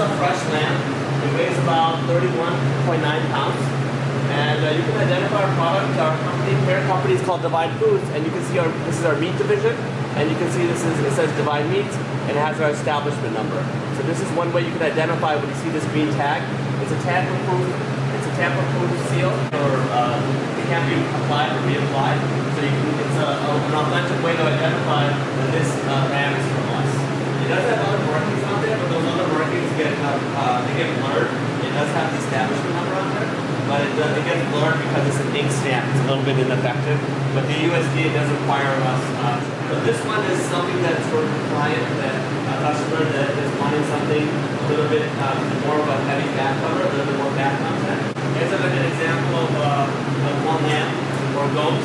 a fresh lamb. It weighs about 31.9 pounds. And you can identify our product. Our company, parent company is called Divine Foods, and you can see this is our meat division, and you can see it says Divine Meats, and it has our establishment number. So this is one way you can identify when you see this green tag. It's a tamper-proof. It's a tamper-proof seal, or it can't be applied or reapplied. So it's an authentic way to identify that this ram is from us. It does have other markings on there, but those other markings get blurred. It does have the establishment number on there, but it gets blurred because it's an ink stamp. It's a little bit ineffective, but the USDA does require us. So this one is something that's for a client, that a customer that is wanting something a little bit more of a heavy fat cover, a little bit more fat content. Here's an example of one lamb or goat.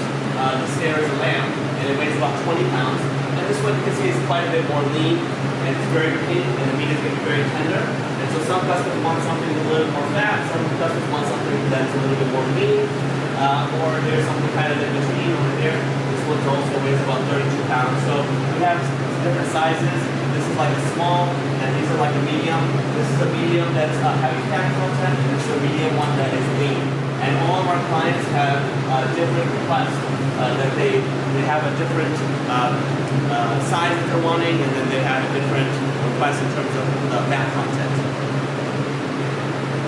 This here is a lamb, and it weighs about 20 pounds. And this one you can see is quite a bit more lean, and it's very pink, and the meat is going to be very tender. And so some customers want something a little more fat, some customers want something that's a little bit more lean, or there's something kind of in between over here. This one also weighs about 32 pounds. So we have different sizes. This is like a small, and these are like a medium. This is a medium that's a heavy fat content, and this is a medium one that is lean. And all of our clients have different requests that they have a different size that they're wanting, and then they have a different request in terms of the fat content.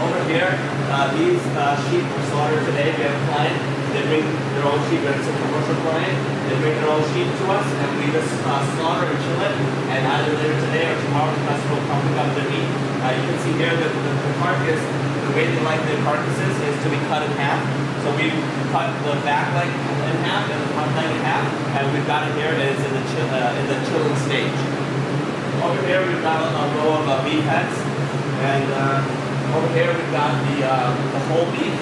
Over here, these sheep were slaughtered today. We have a client. They bring their own sheep. It's a commercial client. They bring their own sheep to us, and we just slaughter and chill it. And either later today or tomorrow, the customer will come pick up the meat. You can see here that the carcass, the way they like their carcasses is to be cut in half. So we cut the back leg in half and the front leg in half, and we've got it here. It's in the chilling stage. Over here, we've got a row of beef heads, and over here we've got the whole beef.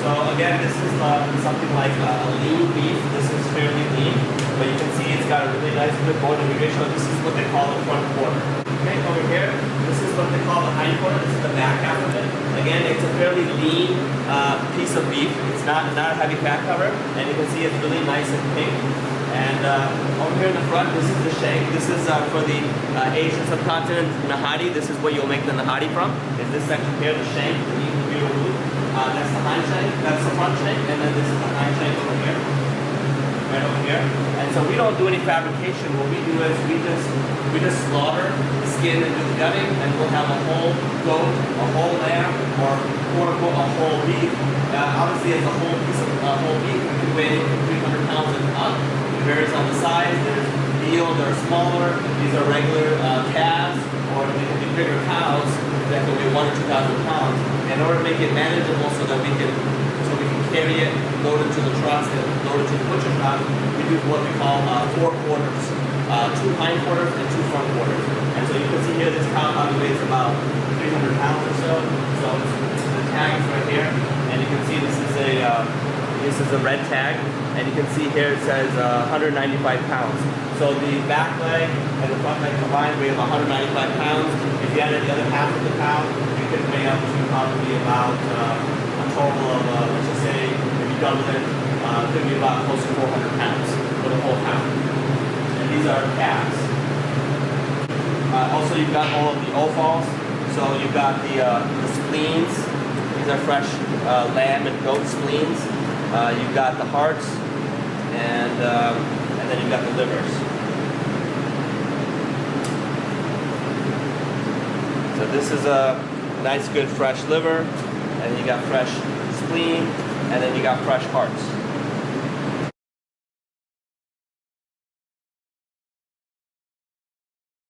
So again, this is something like a lean beef. This is fairly lean, but you can see it's got a really nice good bone integration. This is what they call the front quarter. Okay, over here, this is what they call the hind quarter. This is the back half of it. Again, it's a fairly lean piece of beef. It's not a heavy fat cover, and you can see it's really nice and pink. And over here in the front, this is the shank. This is for the Asian subcontinent nahari. This is where you'll make the nahari from. Is this section here, the shank, the beef root. That's the hind shank. That's the front shank, and then this is the hind shank over here, right over here. And so we don't do any fabrication. What we do is we just slaughter the skin and do the gutting, and we'll have a whole goat, a whole lamb, or quote unquote a whole beef. Obviously, it's a whole piece of whole beef. It can weigh 300 pounds and up. It varies on the size. There's veal, they're smaller. These are regular calves, or they can be bigger cows that can weigh 1,000 or 2,000 pounds. In order to make it manageable, so that we can carry it, load it to the trucks, and load it to the butcher shop, we do what we call 4 quarters. 2 hind quarters and 2 front quarters. And so you can see here this cow probably weighs about 300 pounds or so. So the tag is right here, and you can see this is a red tag, and you can see here it says 195 pounds. So the back leg and the front leg combined weigh about 195 pounds. If you added the other half of the cow, you could weigh up to probably about a total of, let's just say, if you double it, could be about close to 400 pounds for the whole cow. And these are calves. Also, you've got all of the offals. So you've got the spleens. These are fresh lamb and goat spleens. You've got the hearts, and then you've got the livers. So this is a nice, good, fresh liver, and you got fresh spleen, and then you got fresh hearts.